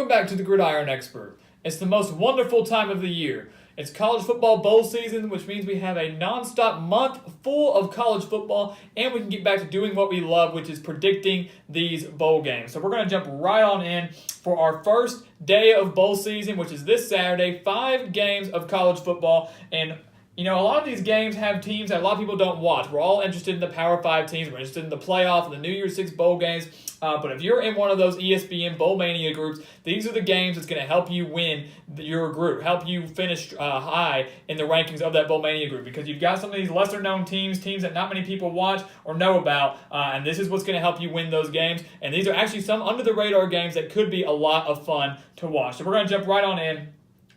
Welcome back to the Gridiron Expert. It's the most wonderful time of the year. It's college football bowl season, which means we have a non-stop month full of college football, and we can get back to doing what we love, which is predicting these bowl games. So we're going to jump right on in for our first day of bowl season, which is this Saturday. 5 games of college football, and a lot of these games have teams that a lot of people don't watch. We're all interested in the Power 5 teams. We're interested in the playoff and the New Year's 6 bowl games. But if you're in one of those ESPN Bowl Mania groups, these are the games that's going to help you win your group, help you finish high in the rankings of that Bowl Mania group, because you've got some of these lesser-known teams that not many people watch or know about, and this is what's going to help you win those games. And these are actually some under-the-radar games that could be a lot of fun to watch. So we're going to jump right on in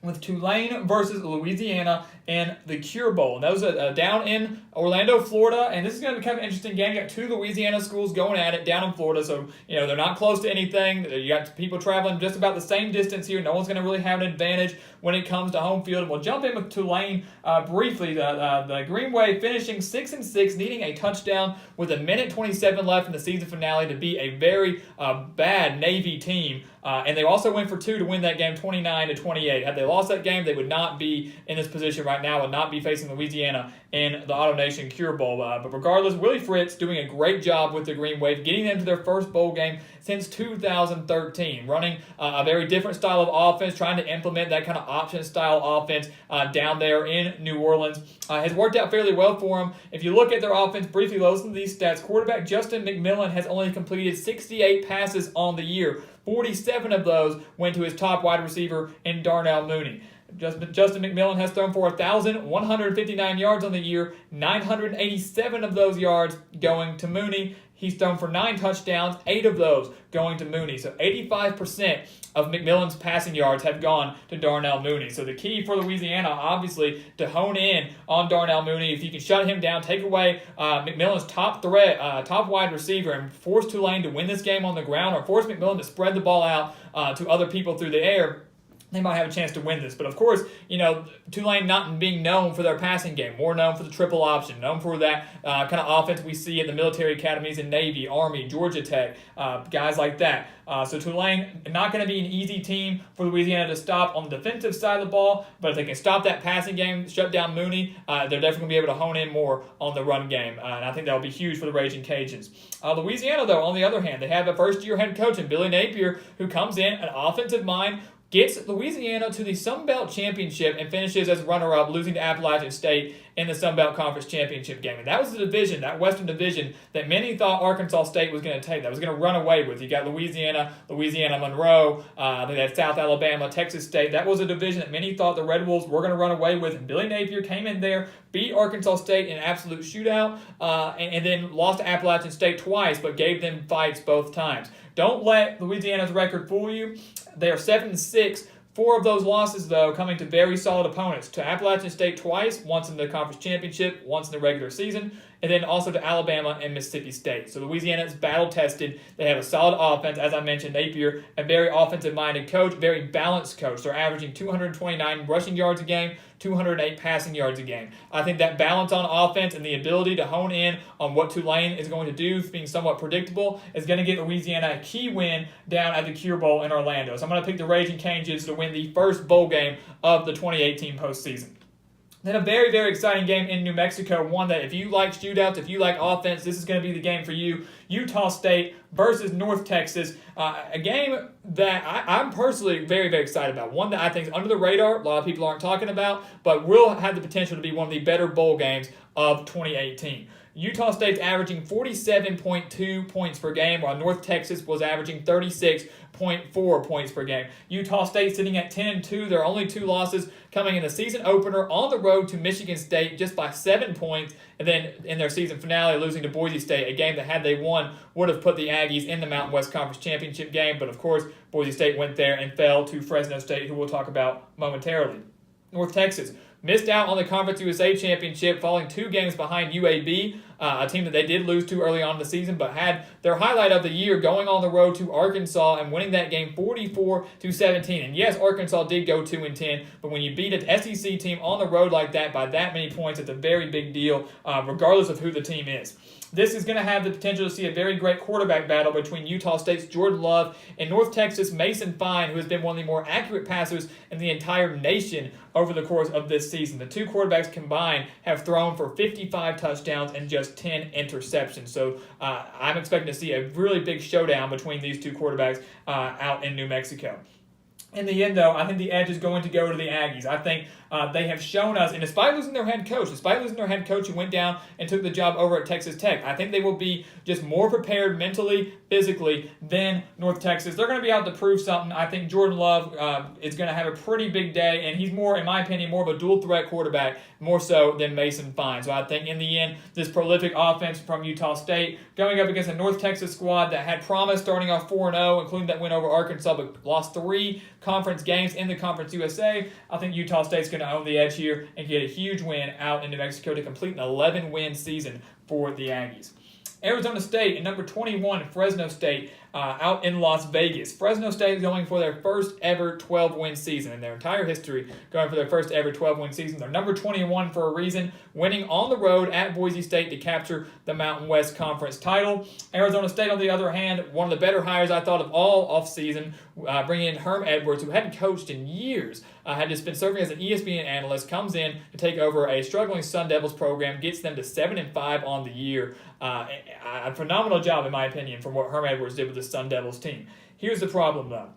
with Tulane versus Louisiana in the Cure Bowl. And those are down in Orlando, Florida, and this is going to be kind of an interesting game. You got 2 Louisiana schools going at it down in Florida, so they're not close to anything. You got people traveling just about the same distance here. No one's going to really have an advantage when it comes to home field. We'll jump in with Tulane briefly. The Green Wave finishing 6-6, needing a touchdown with 1:27 left in the season finale to beat a very bad Navy team. And they also went for 2 to win that game 29-28. Had they lost that game, they would not be in this position right now, would not be facing Louisiana in the AutoNation Cure Bowl. But regardless, Willie Fritz doing a great job with the Green Wave, getting them to their first bowl game since 2013, running a very different style of offense, trying to implement that kind of option style offense down there in New Orleans. Has worked out fairly well for them. If you look at their offense briefly, listen to these stats. Quarterback Justin McMillan has only completed 68 passes on the year. 47 of those went to his top wide receiver in Darnell Mooney. Justin McMillan has thrown for 1,159 yards on the year, 987 of those yards going to Mooney. He's thrown for 9 touchdowns, 8 of those going to Mooney. So 85% of McMillan's passing yards have gone to Darnell Mooney. So the key for Louisiana, obviously, to hone in on Darnell Mooney. If you can shut him down, take away McMillan's top threat, top wide receiver, and force Tulane to win this game on the ground, or force McMillan to spread the ball out to other people through the air, they might have a chance to win this. But of course, Tulane not being known for their passing game, more known for the triple option, known for that kind of offense we see at the military academies in Navy, Army, Georgia Tech, guys like that. So Tulane not going to be an easy team for Louisiana to stop on the defensive side of the ball, but if they can stop that passing game, shut down Mooney, they're definitely going to be able to hone in more on the run game, and I think that will be huge for the Raging Cajuns. Louisiana, though, on the other hand, they have a first-year head coach in Billy Napier, who comes in, an offensive mind, gets Louisiana to the Sun Belt Championship and finishes as runner-up, losing to Appalachian State in the Sun Belt Conference Championship game. And that was the division, that Western Division, that many thought Arkansas State was going to take, that was going to run away with. You got Louisiana Monroe, they had South Alabama, Texas State. That was a division that many thought the Red Wolves were going to run away with. And Billy Napier came in there, beat Arkansas State in an absolute shootout, and then lost to Appalachian State twice, but gave them fights both times. Don't let Louisiana's record fool you. They are 7-6. 4 of those losses, though, coming to very solid opponents. To Appalachian State twice, once in the conference championship, once in the regular season, and then also to Alabama and Mississippi State. So Louisiana is battle-tested. They have a solid offense. As I mentioned, Napier, a very offensive-minded coach, very balanced coach. They're averaging 229 rushing yards a game, 208 passing yards a game. I think that balance on offense and the ability to hone in on what Tulane is going to do, being somewhat predictable, is going to get Louisiana a key win down at the Cure Bowl in Orlando. So I'm going to pick the Raging Cajuns to win the first bowl game of the 2018 postseason. Then a very, very exciting game in New Mexico, one that if you like shootouts, if you like offense, this is going to be the game for you. Utah State versus North Texas, a game that I'm personally very, very excited about. One that I think is under the radar, a lot of people aren't talking about, but will have the potential to be one of the better bowl games of 2018. Utah State's averaging 47.2 points per game, while North Texas was averaging 36.4 points per game. Utah State sitting at 10-2. Their only 2 losses coming in the season opener on the road to Michigan State just by 7 points, and then in their season finale losing to Boise State, a game that had they won would have put the Aggies in the Mountain West Conference Championship game. But of course, Boise State went there and fell to Fresno State, who we'll talk about momentarily. North Texas missed out on the Conference USA Championship, falling 2 games behind UAB, a team that they did lose to early on in the season, but had their highlight of the year going on the road to Arkansas and winning that game 44-17. And yes, Arkansas did go 2-10, but when you beat an SEC team on the road like that by that many points, it's a very big deal, regardless of who the team is. This is going to have the potential to see a very great quarterback battle between Utah State's Jordan Love and North Texas' Mason Fine, who has been one of the more accurate passers in the entire nation over the course of this season. The two quarterbacks combined have thrown for 55 touchdowns and just 10 interceptions. So I'm expecting to see a really big showdown between these two quarterbacks out in New Mexico. In the end, though, I think the edge is going to go to the Aggies. I think they have shown us, and despite losing their head coach who went down and took the job over at Texas Tech, I think they will be just more prepared mentally, physically than North Texas. They're going to be out to prove something. I think Jordan Love is going to have a pretty big day, and he's more, in my opinion, more of a dual-threat quarterback, more so than Mason Fine. So I think in the end, this prolific offense from Utah State going up against a North Texas squad that had promise starting off 4-0, including that win over Arkansas, but lost 3 conference games in the Conference USA. I think Utah State's going to own the edge here and get a huge win out in New Mexico to complete an 11-win season for the Aggies. Arizona State and number 21, Fresno State, out in Las Vegas. Fresno State is going for their first ever 12-win season in their entire history, going for their first ever 12-win season. They're number 21 for a reason, winning on the road at Boise State to capture the Mountain West Conference title. Arizona State, on the other hand, one of the better hires I thought of all offseason, bringing in Herm Edwards, who hadn't coached in years, had just been serving as an ESPN analyst, comes in to take over a struggling Sun Devils program, gets them to 7-5 on the year. A phenomenal job, in my opinion, from what Herm Edwards did with the Sun Devils team. Here's the problem, though.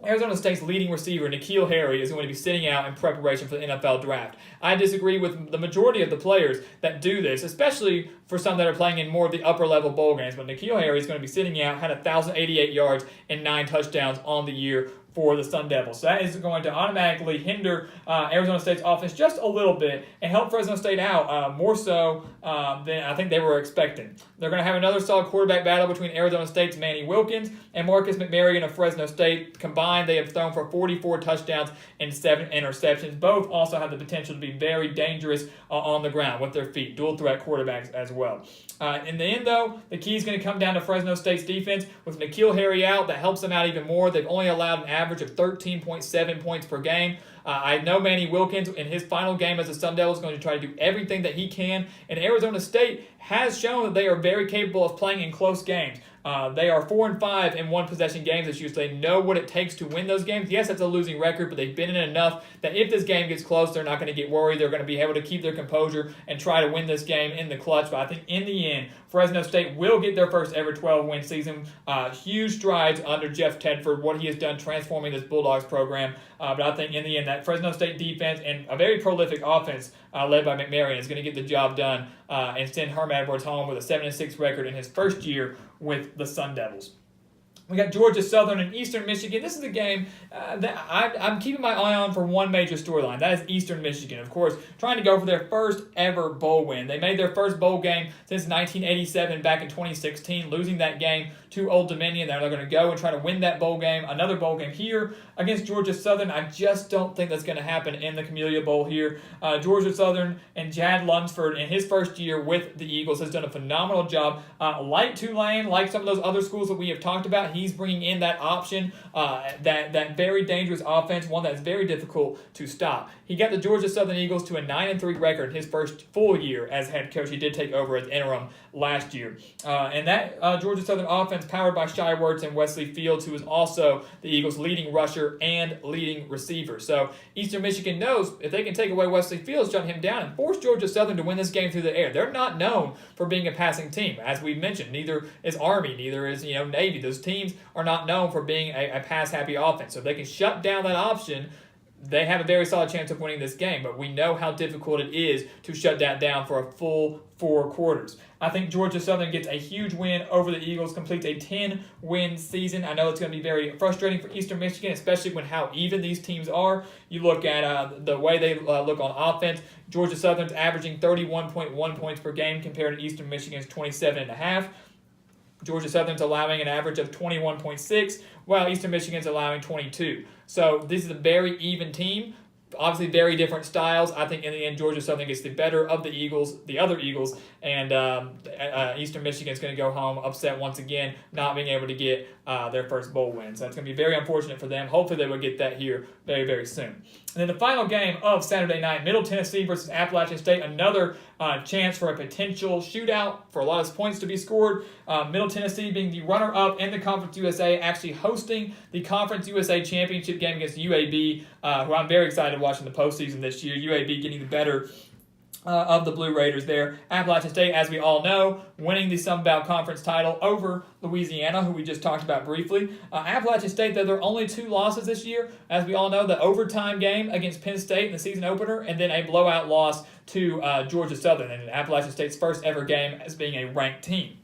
Arizona State's leading receiver, N'Keal Harry, is going to be sitting out in preparation for the NFL draft. I disagree with the majority of the players that do this, especially for some that are playing in more of the upper-level bowl games. But N'Keal Harry is going to be sitting out, had 1,088 yards and 9 touchdowns on the year for the Sun Devils. So that is going to automatically hinder Arizona State's offense just a little bit and help Fresno State out more so than I think they were expecting. They're going to have another solid quarterback battle between Arizona State's Manny Wilkins and Marcus McMarrigan of Fresno State. Combined, they have thrown for 44 touchdowns and 7 interceptions. Both also have the potential to be very dangerous on the ground with their feet. Dual-threat quarterbacks as well. In the end, though, the key is going to come down to Fresno State's defense. With N'Keal Harry out, that helps them out even more. They've only allowed an average of 13.7 points per game. I know Manny Wilkins in his final game as a Sun Devil is going to try to do everything that he can, and Arizona State has shown that they are very capable of playing in close games. They are 4-5 in one-possession games this year, so they know what it takes to win those games. Yes, that's a losing record, but they've been in it enough that if this game gets close, they're not going to get worried. They're going to be able to keep their composure and try to win this game in the clutch. But I think in the end, Fresno State will get their first ever 12-win season. Huge strides under Jeff Tedford, what he has done transforming this Bulldogs program. But I think in the end, that Fresno State defense and a very prolific offense led by McMarrigan is going to get the job done and send Herm Edwards home with a 7-6 record in his first year with the Sun Devils. We got Georgia Southern and Eastern Michigan. This is a game that I'm keeping my eye on for one major storyline. That is Eastern Michigan, of course, trying to go for their first ever bowl win. They made their first bowl game since 1987 back in 2016, losing that game to Old Dominion. They're going to go and try to win that bowl game, another bowl game here against Georgia Southern. I just don't think that's going to happen in the Camellia Bowl here. Georgia Southern and Jad Lunsford in his first year with the Eagles has done a phenomenal job. Like Tulane, like some of those other schools that we have talked about, he's bringing in that option, that very dangerous offense, one that's very difficult to stop. He got the Georgia Southern Eagles to a 9-3 record in his first full year as head coach. He did take over as interim last year. And that Georgia Southern offense powered by Shai Werts and Wesley Fields, who is also the Eagles' leading rusher and leading receiver. So Eastern Michigan knows if they can take away Wesley Fields, shut him down, and force Georgia Southern to win this game through the air. They're not known for being a passing team. As we mentioned, neither is Army, neither is Navy. Those teams are not known for being a pass-happy offense. So if they can shut down that option, they have a very solid chance of winning this game, but we know how difficult it is to shut that down for a full 4 quarters. I think Georgia Southern gets a huge win over the Eagles, completes a 10-win season. I know it's going to be very frustrating for Eastern Michigan, especially when how even these teams are. You look at the way they look on offense. Georgia Southern's averaging 31.1 points per game compared to Eastern Michigan's 27.5. Georgia Southern's allowing an average of 21.6, while Eastern Michigan's allowing 22. So this is a very even team. Obviously, very different styles. I think in the end, Georgia Southern gets the better of the Eagles, the other Eagles, and Eastern Michigan's going to go home upset once again, not being able to get their first bowl win. So it's going to be very unfortunate for them. Hopefully, they will get that here very, very soon. And then the final game of Saturday night, Middle Tennessee versus Appalachian State, another chance for a potential shootout, for a lot of points to be scored. Middle Tennessee being the runner-up in the Conference USA, actually hosting the Conference USA Championship game against UAB, who I'm very excited to watch in the postseason this year. UAB getting the better of the Blue Raiders there. Appalachian State, as we all know, winning the Sun Belt Conference title over Louisiana, who we just talked about briefly. Appalachian State, though, their only 2 losses this year, as we all know, the overtime game against Penn State in the season opener, and then a blowout loss to Georgia Southern, and Appalachian State's first ever game as being a ranked team.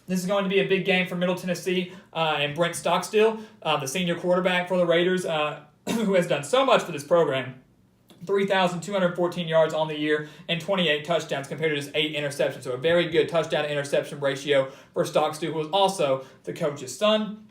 This is going to be a big game for Middle Tennessee and Brent Stockstill, the senior quarterback for the Raiders, who has done so much for this program. 3,214 yards on the year and 28 touchdowns compared to just 8 interceptions. So a very good touchdown-to-interception ratio for Stockstill, who was also the coach's son.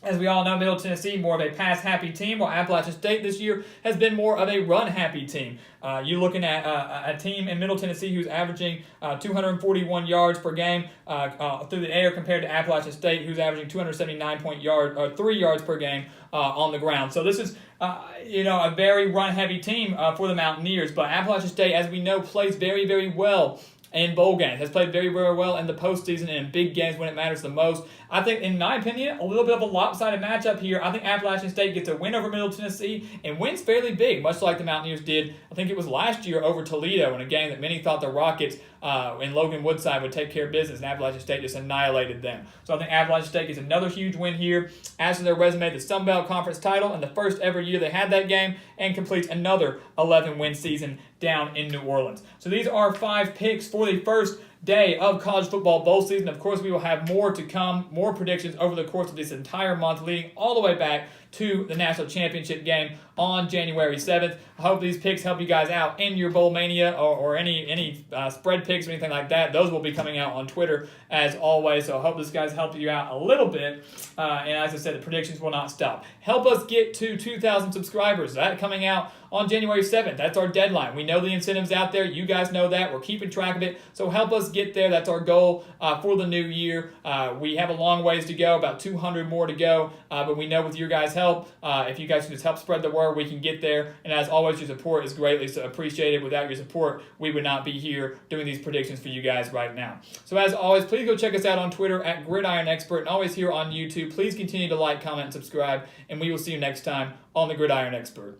As we all know, Middle Tennessee, more of a pass-happy team, while Appalachian State this year has been more of a run-happy team. You're looking at a team in Middle Tennessee who's averaging 241 yards per game through the air compared to Appalachian State, who's averaging 3 yards per game on the ground. So this is a very run-heavy team for the Mountaineers. But Appalachian State, as we know, plays very, very well in bowl games, has played very, very well in the postseason and in big games when it matters the most. I think, in my opinion, a little bit of a lopsided matchup here. I think Appalachian State gets a win over Middle Tennessee and wins fairly big, much like the Mountaineers did. I think it was last year over Toledo in a game that many thought the Rockets and Logan Woodside would take care of business, and Appalachian State just annihilated them. So I think Appalachian State gets another huge win here, adds to their resume the Sun Belt Conference title in the first ever year they had that game, and completes another 11-win season down in New Orleans. So these are 5 picks for the first day of college football bowl season. Of course, we will have more to come, more predictions over the course of this entire month, leading all the way back to the national championship game on January 7th. I hope these picks help you guys out in your bowl mania or any spread picks or anything like that. Those will be coming out on Twitter as always. So I hope this guys helped you out a little bit. And as I said, the predictions will not stop. Help us get to 2,000 subscribers. That coming out on January 7th. That's our deadline. We know the incentives out there. You guys know that. We're keeping track of it. So help us get there. That's our goal for the new year. We have a long ways to go, about 200 more to go. But we know with your guys' help, if you guys can just help spread the word, we can get there. And as always, your support is greatly appreciated. Without your support, we would not be here doing these predictions for you guys right now. So as always, please go check us out on Twitter at Gridiron Expert, and always here on YouTube. Please continue to like, comment, and subscribe, and we will see you next time on the Gridiron Expert.